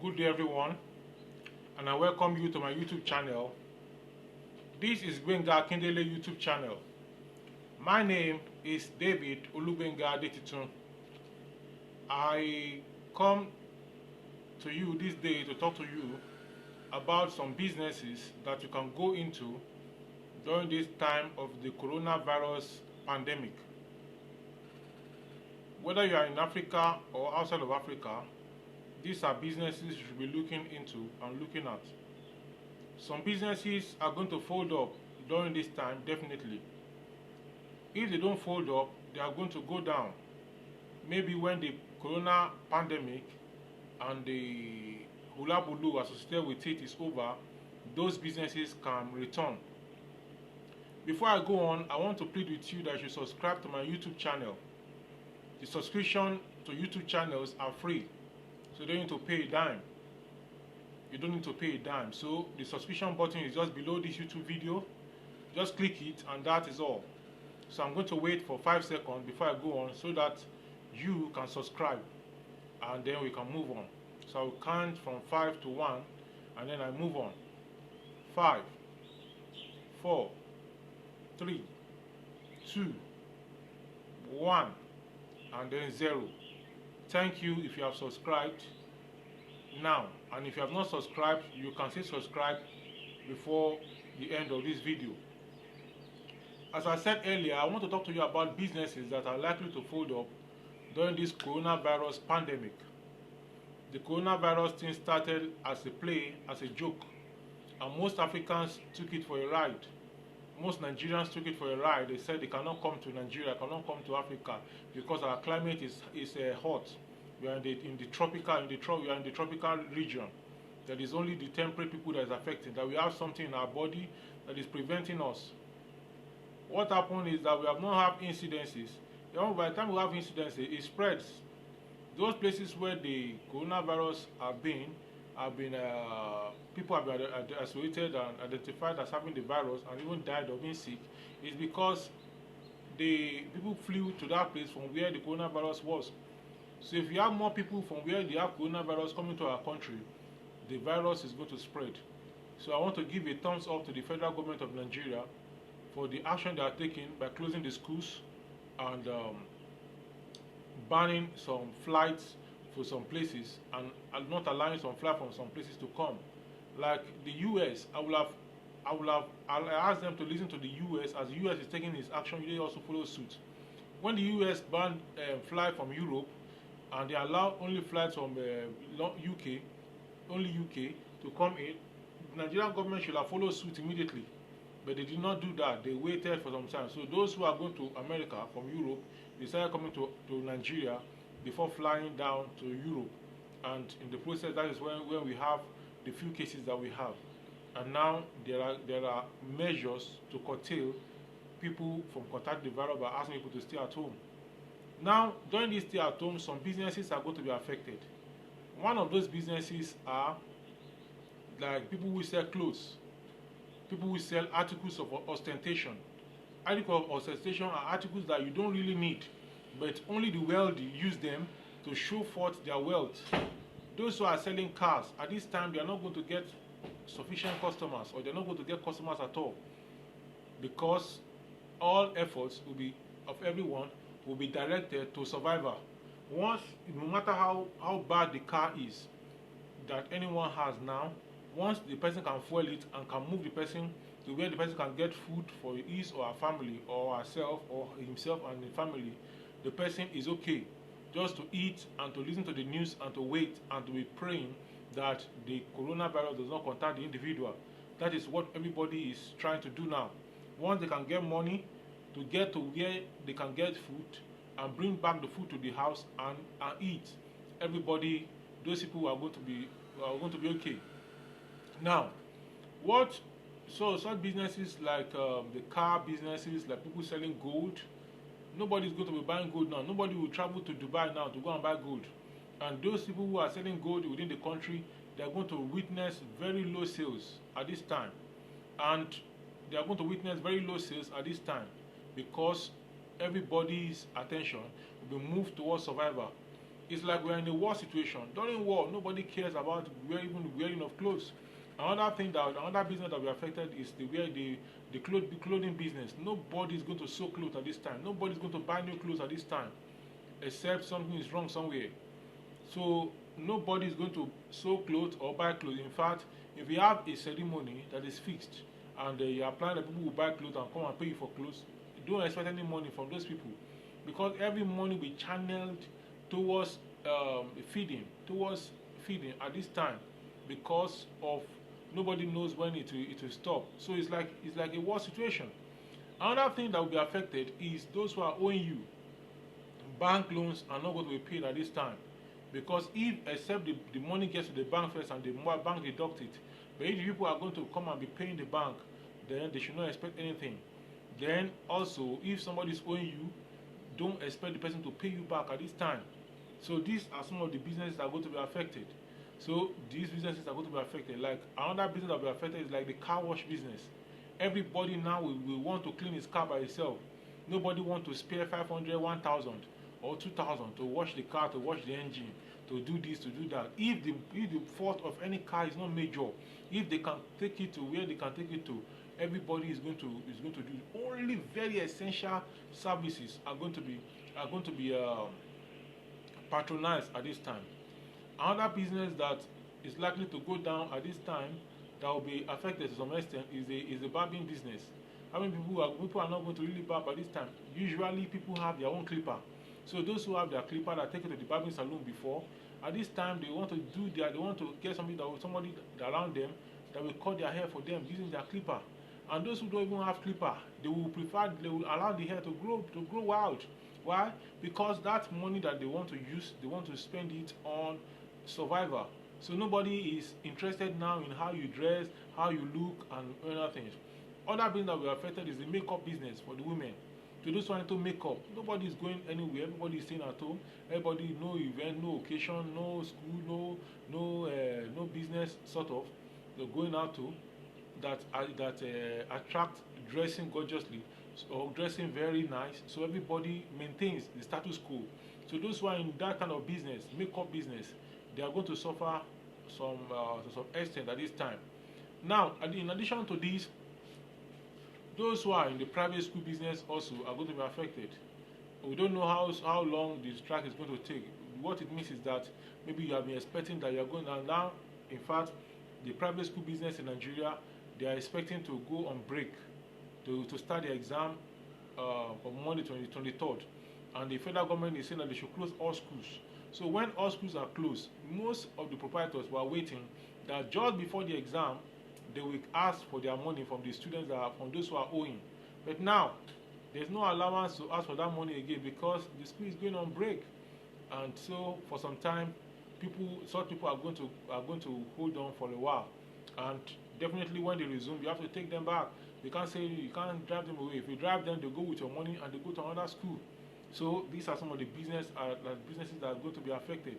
Good day everyone, and I welcome you to my YouTube channel. This is Gbenga Akindele YouTube channel. My name is David Olugbenga Adetitun. I come to you this day to talk to you about some businesses that you can go into during this time of the coronavirus pandemic. Whether you are in Africa or outside of Africa, these are businesses you should be looking into and looking at. Some businesses are going to fold up during this time, definitely. If they don't fold up, they are going to go down. Maybe when the corona pandemic and the hula bulu associated with it is over, those businesses can return. Before I go on, I want to plead with you that you subscribe to my YouTube channel. The subscription to YouTube channels are free, so you don't need to pay a dime. You don't need to pay a dime. So the subscription button is just below this YouTube video. Just click it and that is all. So I'm going to wait for 5 seconds before I go on so that you can subscribe and then we can move on. So I will count from 5 to 1 and then I move on. 5, 4, 3, 2, 1 and then 0. Thank you if you have subscribed now, and if you have not subscribed, you can say subscribe before the end of this video. As I said earlier, I want to talk to you about businesses that are likely to fold up during this coronavirus pandemic. The coronavirus thing started as a play, as a joke, and most Africans took it for a ride. Most Nigerians took it for a ride. They said they cannot come to Nigeria, cannot come to Africa because our climate is hot. We are in the tropical region. That is only the temperate people that is affected. That we have something in our body that is preventing us. What happened is that we have not had incidences. By the time we have incidences, it spreads. Those places where the coronavirus people have been isolated and identified as having the virus and even died of being sick, is because the people flew to that place from where the coronavirus was. So if you have more people from where they have coronavirus coming to our country, the virus is going to spread. So I want to give a thumbs up to the federal government of Nigeria for the action they are taking by closing the schools and banning some flights for some places and not allowing some flights from some places to come. Like the US, I'll ask them to listen to the US. As the US is taking its action, they also follow suit. When the US banned flight from Europe and they allow only flights from UK to come in, the Nigerian government should have followed suit immediately. But they did not do that. They waited for some time. So those who are going to America from Europe, they started coming to Nigeria before flying down to Europe. And in the process, that is when we have the few cases that we have. And now there are measures to curtail people from contacting the virus by asking people to stay at home. Now, during this stay at home, some businesses are going to be affected. One of those businesses are like people who sell clothes. People who sell articles of ostentation. Articles of ostentation are articles that you don't really need, but only the wealthy use them to show forth their wealth. Those who are selling cars, at this time, they are not going to get sufficient customers, or they're not going to get customers at all, because all efforts of everyone will be directed to survival. No matter how bad the car is that anyone has now, once the person can fuel it and can move the person to where the person can get food for his or her family or herself or himself and the family, the person is okay just to eat and to listen to the news and to wait and to be praying that the coronavirus does not contact the individual. That is what everybody is trying to do now. Once they can get money to get to where they can get food and bring back the food to the house and eat, those people are going to be okay. Now, such businesses like the car businesses, like people selling gold, nobody is going to be buying gold now. Nobody will travel to Dubai now to go and buy gold. And those people who are selling gold within the country, they are going to witness very low sales at this time. And they are going to witness very low sales at this time because everybody's attention will be moved towards survival. It's like we're in a war situation. During war, nobody cares about even wearing of clothes. Another business that will be affected is the clothing business. Nobody is going to sew clothes at this time. Nobody is going to buy new clothes at this time, except something is wrong somewhere. So nobody is going to sew clothes or buy clothes. In fact, if you have a ceremony that is fixed and you are planning that people will buy clothes and come and pay you for clothes, don't expect any money from those people, because every money will be channeled towards towards feeding at this time, because of nobody knows when it will stop. So it's like a war situation. Another thing that will be affected is those who are owing you. Bank loans are not going to be paid at this time, because if except the money gets to the bank first and the bank deduct it, but if the people are going to come and be paying the bank, then they should not expect anything. Then also, if somebody is owing you, don't expect the person to pay you back at this time. So these are some of the businesses that are going to be affected. So these businesses are going to be affected. Like another business that will be affected is like the car wash business. Everybody now will want to clean his car by himself. Nobody want to spare 500, 1,000 or 2,000 to wash the car, to wash the engine, to do this, to do that. If the fault of any car is not major, if they can take it to where they can take it to, everybody is going to do. Only very essential services are going to be patronized at this time. Another business that is likely to go down at this time, that will be affected to some extent, is the barbing business. I mean, people are not going to really barb at this time. Usually, people have their own clipper. So those who have their clipper that take it to the barbing salon before, at this time they want to get somebody around them that will cut their hair for them using their clipper. And those who don't even have clipper, they will allow the hair to grow wild. Why? Because that money that they want to use, they want to spend it on survival. So nobody is interested now in how you dress, how you look, and other things. Other business that will be affected is the makeup business for the women. To those who want to make up, nobody is going anywhere. Everybody is staying at home. Everybody, no event, no occasion, no school, no business sort of. They're going out to that attract dressing gorgeously or dressing very nice. So everybody maintains the status quo. So those who are in that kind of business, makeup business, they are going to suffer to some extent at this time. Now, in addition to this, those who are in the private school business also are going to be affected. We don't know how long this strike is going to take. What it means is that maybe you have been expecting that you are going, and now, in fact, the private school business in Nigeria, they are expecting to go on break to start the exam on Monday 23rd. And the federal government is saying that they should close all schools. So when all schools are closed, most of the proprietors were waiting that just before the exam, they will ask for their money from the students, from those who are owing. But now, there's no allowance to ask for that money again, because the school is going on break. And so for some time, such people are going to hold on for a while. And definitely when they resume, you have to take them back. You can't drive them away. If you drive them, they go with your money and they go to another school. So these are some of the businesses that are going to be affected.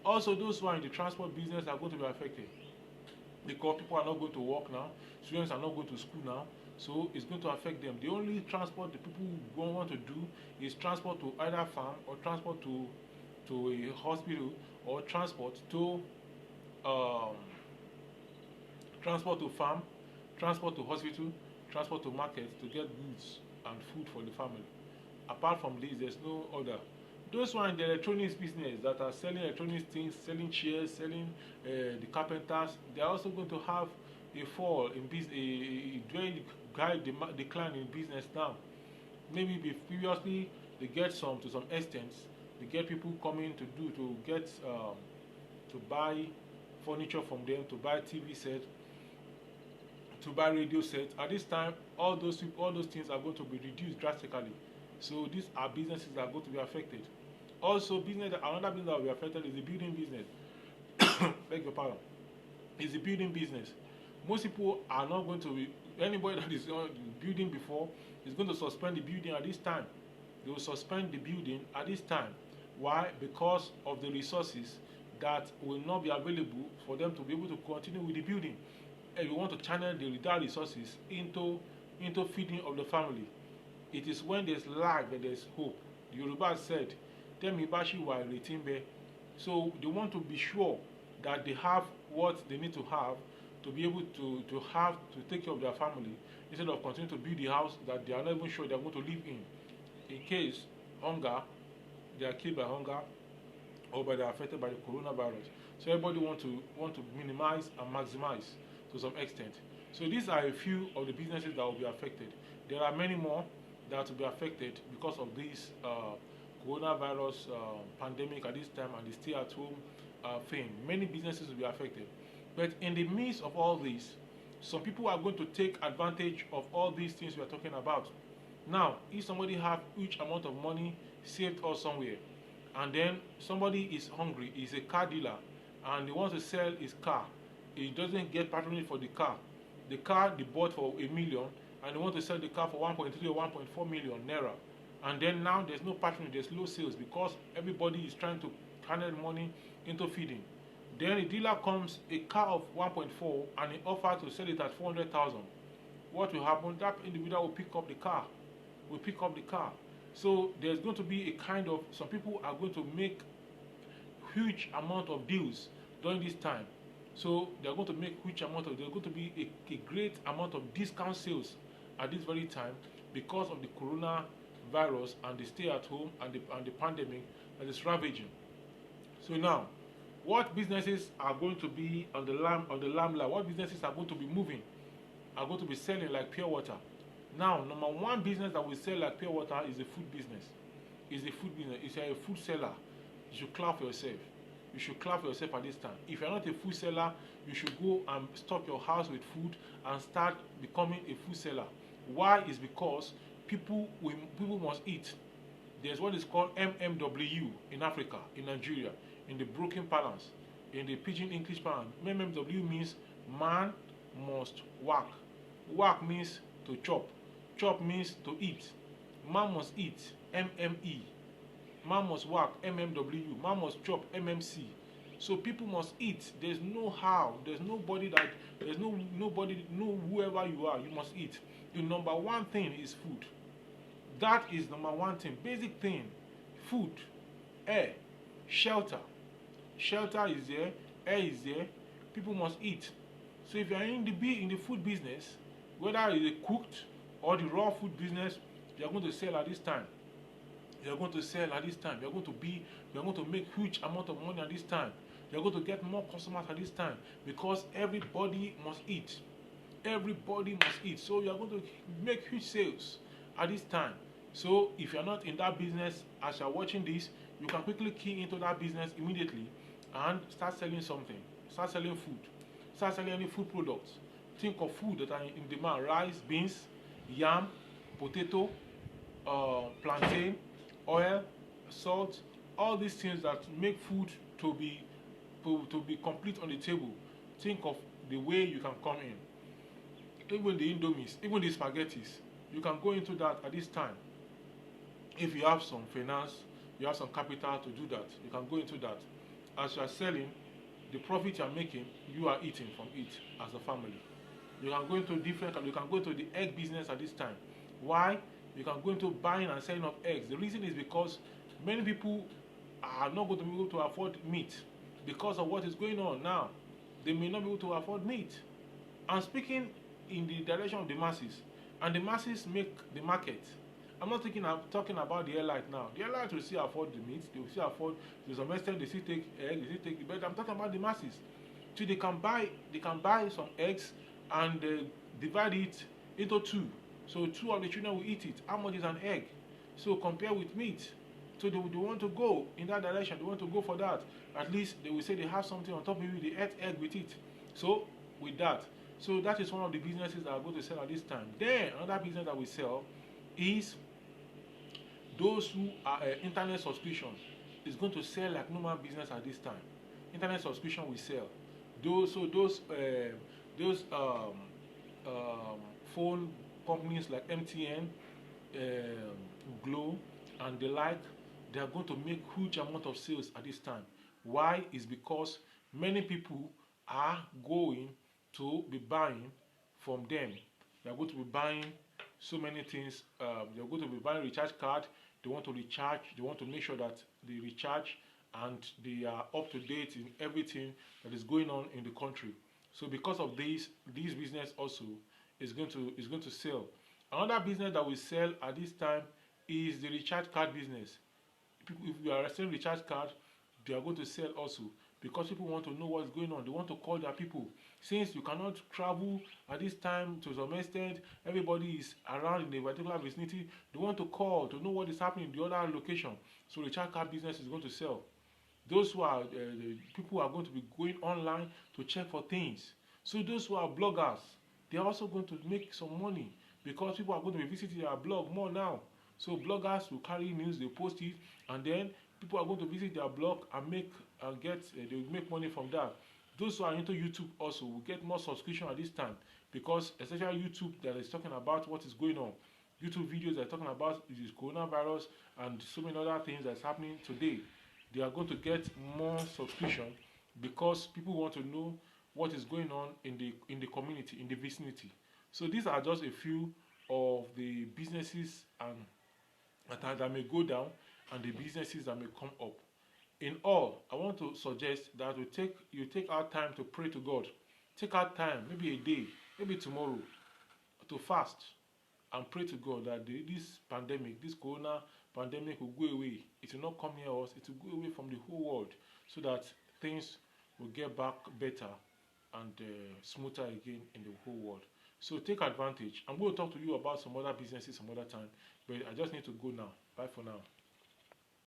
Also, those who are in the transport business are going to be affected, because people are not going to work now, students are not going to school now, so it's going to affect them. The only transport the people want to do is transport to either farm, or transport to a hospital, or transport to farm, transport to hospital, transport to market to get goods and food for the family. Apart from this, there's no other. Those who are in the electronics business that are selling electronics things, selling chairs, selling the carpenters, they are also going to have a fall in business, a very decline in business now. Maybe previously they get to some extent, they get people coming to buy furniture from them, to buy TV sets, to buy radio sets. At this time, all those things are going to be reduced drastically. So these are businesses that are going to be affected. Also, another business that will be affected is the building business. Beg your pardon. Is the building business. Most people are not going to be, anybody that is building before is going to suspend the building at this time. They will suspend the building at this time. Why? Because of the resources that will not be available for them to be able to continue with the building. And we want to channel that resources into feeding of the family. It is when there's lack that there's hope. The Yoruba said, "Temi bashi wa iretin be." So they want to be sure that they have what they need to have to be able to have to take care of their family instead of continuing to build the house that they are not even sure they are going to live in case hunger, they are killed by hunger or by they are affected by the coronavirus. So everybody want to minimize and maximize to some extent. So these are a few of the businesses that will be affected. There are many more that will be affected because of this coronavirus pandemic at this time and the stay-at-home thing. Many businesses will be affected. But in the midst of all this, some people are going to take advantage of all these things we are talking about. Now, if somebody have huge amount of money saved or somewhere, and then somebody is hungry, is a car dealer, and he wants to sell his car, he doesn't get patronage for the car. The car they bought for $1 million, and they want to sell the car for 1.3 or 1.4 million naira. And then now there's no patronage, there's low sales because everybody is trying to channel money into feeding. Then the dealer comes a car of 1.4 and he offers to sell it at 400,000. What will happen? That individual will pick up the car. So there's going to be a kind of, some people are going to make huge amount of deals during this time. So they're going to make huge amount of, there's going to be a great amount of discount sales at this very time because of the coronavirus and the stay at home and the pandemic that is ravaging. So now, what businesses are going to be on the limelight? What businesses are going to be moving? Are going to be selling like pure water? Now, number one business that will sell like pure water is the food business. It's a food seller. You should clap for yourself. You should clap for yourself at this time. If you're not a food seller, you should go and stock your house with food and start becoming a food seller. Why? Is because people must eat. There's what is called MMW in Africa, in Nigeria, in the broken parlance, in the pidgin English parlance. MMW means man must work. Work means to chop. Chop means to eat. Man must eat. MME. Man must work. MMW. Man must chop. MMC. So people must eat. There's no how. There's nobody, whoever you are, you must eat. The number one thing is food. That is number one thing. Basic thing. Food. Air. Shelter. Shelter is there. Air is there. People must eat. So if you are in the food business, whether it's cooked or the raw food business, you are going to sell at this time. You are going to sell at this time. You are going to make huge amount of money at this time. You are going to get more customers at this time because everybody must eat. Everybody must eat. So you are going to make huge sales at this time. So if you are not in that business, as you are watching this, you can quickly key into that business immediately and start selling something. Start selling food. Start selling any food products. Think of food that are in demand: rice, beans, yam, potato, plantain, oil, salt, all these things that make food to be complete on the table. Think of the way you can come in. Even the indomies, even the spaghettis, you can go into that at this time. If you have some finance, you have some capital to do that, you can go into that. As you are selling, the profit you are making, you are eating from it as a family. You can go into you can go into the egg business at this time. Why? You can go into buying and selling of eggs. The reason is because many people are not going to be able to afford meat because of what is going on now. They may not be able to afford meat. I'm speaking in the direction of the masses, and the masses make the market. I'm not talking about the elite now. The elite will still afford the meat. They will still afford, to some extent, they still take eggs, they still take the bread. I'm talking about the masses. So they can buy some eggs and divide it into two. So two of the children will eat it. How much is an egg? So compare with meat. So they want to go in that direction. They want to go for that. At least they will say they have something on top, maybe they ate egg with it. So with that. So that is one of the businesses that are going to sell at this time. Then another business that we sell is those who are internet subscription. Is going to sell like normal business at this time. Internet subscription will sell. Those phone companies like MTN, Glo, and the like, they are going to make huge amount of sales at this time. Why? Is because many people are going to be buying from them. They are going to be buying so many things. They are going to be buying recharge card. They want to recharge. They want to make sure that they recharge and they are up to date in everything that is going on in the country. So because of this business also is going to sell. Another business that will sell at this time is the recharge card business. People, if you are selling recharge card, they are going to sell also, because people want to know what's going on. They want to call their people. Since you cannot travel at this time to some extent, everybody is around in a particular vicinity. They want to call to know what is happening in the other location. So recharge card business is going to sell. Those who are the people who are going to be going online to check for things. So those who are bloggers, they are also going to make some money, because people are going to be visiting their blog more now. So bloggers will carry news, they post it, and then people are going to visit their blog and they will make money from that. Those who are into YouTube also will get more subscription at this time, because especially YouTube that is talking about what is going on. YouTube videos that are talking about this coronavirus and so many other things that's happening today. They are going to get more subscription, because people want to know what is going on in the community, in the vicinity. So these are just a few of the businesses and that may go down, and the businesses that may come up. In all, I want to suggest that you take out time to pray to God. Take out time, maybe a day, maybe tomorrow, to fast and pray to God that this pandemic, this corona pandemic will go away. It will not come near us. It will go away from the whole world, so that things will get back better and smoother again in the whole world. So take advantage. I'm going to talk to you about some other businesses some other time, but I just need to go now. Bye for now.